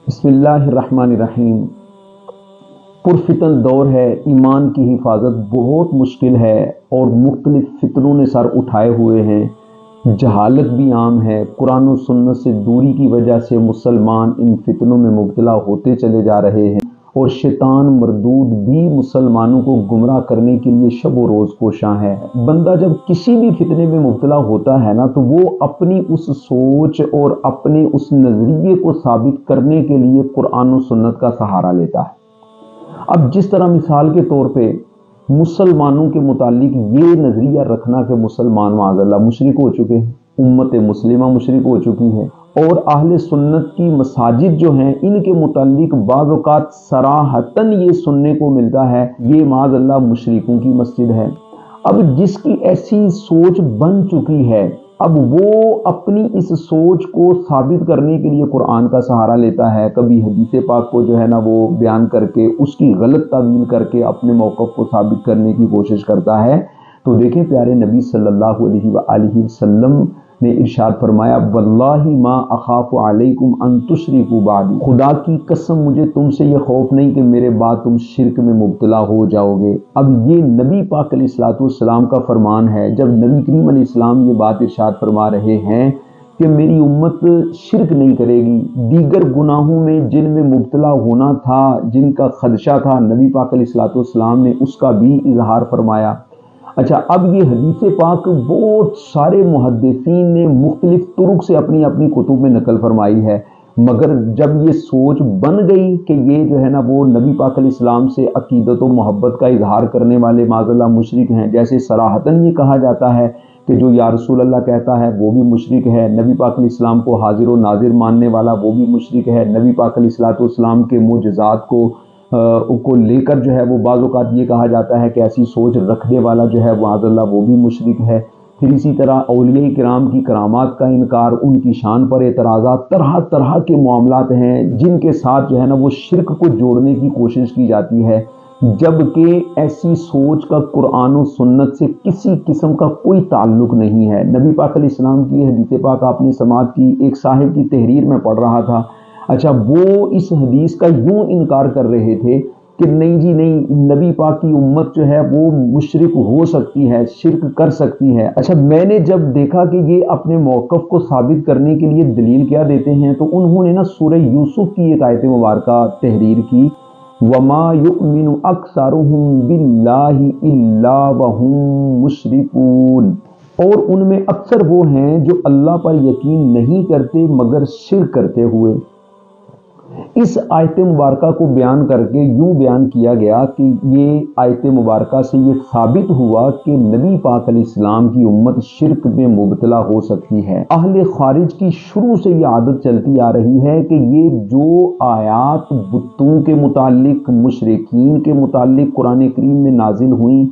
بسم اللہ الرحمن الرحیم۔ پرفتن دور ہے، ایمان کی حفاظت بہت مشکل ہے اور مختلف فتنوں نے سر اٹھائے ہوئے ہیں۔ جہالت بھی عام ہے۔ قرآن و سنت سے دوری کی وجہ سے مسلمان ان فتنوں میں مبتلا ہوتے چلے جا رہے ہیں، اور شیطان مردود بھی مسلمانوں کو گمراہ کرنے کے لیے شب و روز کوشاں ہے۔ بندہ جب کسی بھی فتنے میں مبتلا ہوتا ہے نا، تو وہ اپنی اس سوچ اور اپنے اس نظریے کو ثابت کرنے کے لیے قرآن و سنت کا سہارا لیتا ہے۔ اب جس طرح مثال کے طور پہ مسلمانوں کے متعلق یہ نظریہ رکھنا کہ مسلمان معاذ اللہ مشرک ہو چکے ہیں، امت مسلمہ مشرک ہو چکی ہے، اور اہل سنت کی مساجد جو ہیں ان کے متعلق بعض اوقات صراحتاً یہ سننے کو ملتا ہے یہ معاذ اللہ مشرکوں کی مسجد ہے۔ اب جس کی ایسی سوچ بن چکی ہے، اب وہ اپنی اس سوچ کو ثابت کرنے کے لیے قرآن کا سہارا لیتا ہے، کبھی حدیث پاک کو جو ہے نا وہ بیان کر کے اس کی غلط تعویل کر کے اپنے موقف کو ثابت کرنے کی کوشش کرتا ہے۔ تو دیکھیں پیارے نبی صلی اللہ علیہ وآلہ وسلم نے ارشاد فرمایا، واللہ ما اخاف علیکم ان تشرکوا بعدی، خدا کی قسم مجھے تم سے یہ خوف نہیں کہ میرے بعد تم شرک میں مبتلا ہو جاؤ گے۔ اب یہ نبی پاک علیہ الصلوۃ والسلام کا فرمان ہے، جب نبی کریم علیہ السلام یہ بات ارشاد فرما رہے ہیں کہ میری امت شرک نہیں کرے گی، دیگر گناہوں میں جن میں مبتلا ہونا تھا، جن کا خدشہ تھا، نبی پاک علیہ الصلوۃ والسلام نے اس کا بھی اظہار فرمایا۔ اچھا، اب یہ حدیث پاک بہت سارے محدثین نے مختلف طرق سے اپنی اپنی کتب میں نقل فرمائی ہے، مگر جب یہ سوچ بن گئی کہ یہ جو ہے نا وہ نبی پاک علیہ السلام سے عقیدت و محبت کا اظہار کرنے والے معاذ اللہ مشرک ہیں، جیسے صراحتاً یہ کہا جاتا ہے کہ جو یا رسول اللہ کہتا ہے وہ بھی مشرک ہے، نبی پاک علیہ السلام کو حاضر و ناظر ماننے والا وہ بھی مشرک ہے، نبی پاک علیہ الصلوۃ والسلام کے معجزات کو لے کر جو ہے وہ بعض اوقات یہ کہا جاتا ہے کہ ایسی سوچ رکھنے والا جو ہے معاذ اللہ وہ بھی مشرک ہے۔ پھر اسی طرح اولیاء کرام کی کرامات کا انکار، ان کی شان پر اعتراضات، طرح طرح کے معاملات ہیں جن کے ساتھ جو ہے نا وہ شرک کو جوڑنے کی کوشش کی جاتی ہے، جبکہ ایسی سوچ کا قرآن و سنت سے کسی قسم کا کوئی تعلق نہیں ہے۔ نبی پاک علیہ السلام کی حدیث پاک آپ نے سماعت کی، ایک صاحب کی تحریر میں پڑھ رہا تھا، اچھا وہ اس حدیث کا یوں انکار کر رہے تھے کہ نہیں جی نہیں، نبی پاک کی امت جو ہے وہ مشرک ہو سکتی ہے، شرک کر سکتی ہے۔ اچھا، میں نے جب دیکھا کہ یہ اپنے موقف کو ثابت کرنے کے لیے دلیل کیا دیتے ہیں، تو انہوں نے نا سورہ یوسف کی ایک آیت مبارکہ تحریر کی، وَمَا يُؤْمِنُ أَكْثَرُهُم بِاللَّهِ إِلَّا وَهُم مُشْرِكُونَ، اور ان میں اکثر وہ ہیں جو اللہ پر یقین نہیں کرتے مگر شرک کرتے ہوئے۔ اس آیت مبارکہ کو بیان کر کے یوں بیان کیا گیا کہ یہ آیت مبارکہ سے یہ ثابت ہوا کہ نبی پاک علیہ السلام کی امت شرک میں مبتلا ہو سکتی ہے۔ اہل خارج کی شروع سے یہ عادت چلتی آ رہی ہے کہ یہ جو آیات بتوں کے متعلق، مشرکین کے متعلق قرآن کریم میں نازل ہوئیں،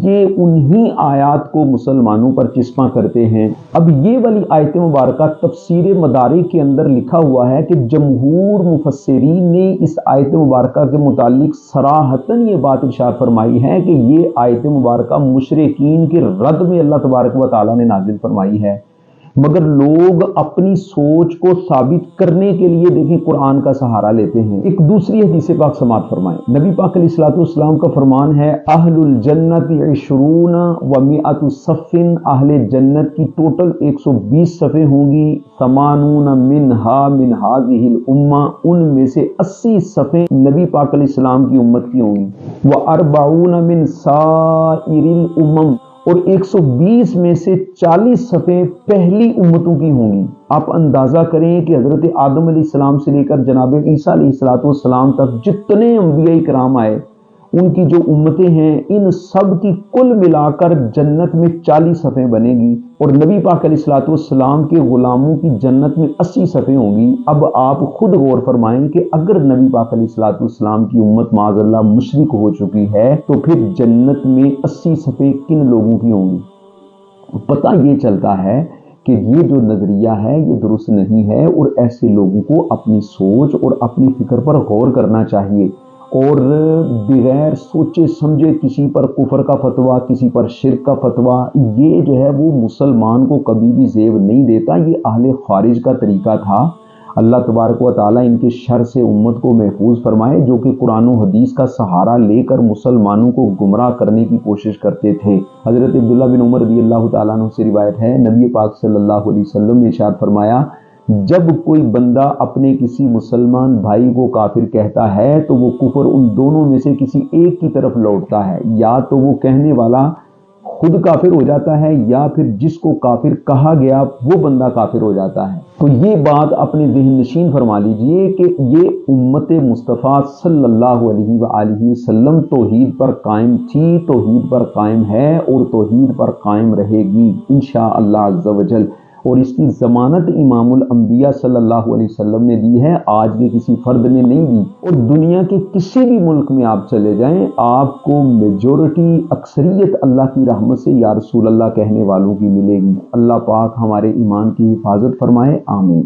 یہ انہی آیات کو مسلمانوں پر چسپاں کرتے ہیں۔ اب یہ والی آیت مبارکہ تفسیر مدارک کے اندر لکھا ہوا ہے کہ جمہور مفسرین نے اس آیت مبارکہ کے متعلق صراحتاً یہ بات ارشاد فرمائی ہے کہ یہ آیت مبارکہ مشرکین کے رد میں اللہ تبارک و تعالیٰ نے نازل فرمائی ہے، مگر لوگ اپنی سوچ کو ثابت کرنے کے لیے دیکھیں قرآن کا سہارا لیتے ہیں۔ ایک دوسری حدیث پاک سماعت فرمائیں، نبی پاک علیہ الصلوۃ والسلام کا فرمان ہے، اہل الجنت 20 و 100 صف، اہل جنت کی ٹوٹل 120 صفیں ہوں گی، 80 منہا من ہذہ الامہ، ان میں سے 80 صفیں نبی پاک علیہ السلام کی امت کی ہوں گی، و40 من سائر الامم، اور 120 میں سے 40 صفیں پہلی امتوں کی ہوں گی۔ آپ اندازہ کریں کہ حضرت آدم علیہ السلام سے لے کر جناب عیسیٰ علیہ السلام تک جتنے انبیاء کرام آئے، ان کی جو امتیں ہیں ان سب کی کل ملا کر جنت میں 40 صفیں بنے گی، اور نبی پاک علیہ السلام کے غلاموں کی جنت میں 80 صفیں ہوں گی۔ اب آپ خود غور فرمائیں کہ اگر نبی پاک علیہ السلام کی امت معاذ اللہ مشرک ہو چکی ہے تو پھر جنت میں 80 صفیں کن لوگوں کی ہوں گی؟ پتہ یہ چلتا ہے کہ یہ جو نظریہ ہے یہ درست نہیں ہے، اور ایسے لوگوں کو اپنی سوچ اور اپنی فکر پر غور کرنا چاہیے، اور بغیر سوچے سمجھے کسی پر کفر کا فتویٰ، کسی پر شرک کا فتویٰ، یہ جو ہے وہ مسلمان کو کبھی بھی زیب نہیں دیتا۔ یہ اہل خارج کا طریقہ تھا۔ اللہ تبارک و تعالیٰ ان کے شر سے امت کو محفوظ فرمائے، جو کہ قرآن و حدیث کا سہارا لے کر مسلمانوں کو گمراہ کرنے کی کوشش کرتے تھے۔ حضرت عبداللہ بن عمر رضی اللہ تعالیٰ عنہ سے روایت ہے، نبی پاک صلی اللہ علیہ وسلم نے ارشاد فرمایا، جب کوئی بندہ اپنے کسی مسلمان بھائی کو کافر کہتا ہے تو وہ کفر ان دونوں میں سے کسی ایک کی طرف لوٹتا ہے، یا تو وہ کہنے والا خود کافر ہو جاتا ہے یا پھر جس کو کافر کہا گیا وہ بندہ کافر ہو جاتا ہے۔ تو یہ بات اپنے ذہن نشین فرما لیجئے کہ یہ امت مصطفیٰ صلی اللہ علیہ وآلہ وسلم توحید پر قائم تھی، توحید پر قائم ہے اور توحید پر قائم رہے گی انشاءاللہ عز و جل، اور اس کی ضمانت امام الانبیاء صلی اللہ علیہ وسلم نے دی ہے، آج کے کسی فرد نے نہیں دی۔ اور دنیا کے کسی بھی ملک میں آپ چلے جائیں، آپ کو میجورٹی اکثریت اللہ کی رحمت سے یا رسول اللہ کہنے والوں کی ملے گی۔ اللہ پاک ہمارے ایمان کی حفاظت فرمائے، آمین۔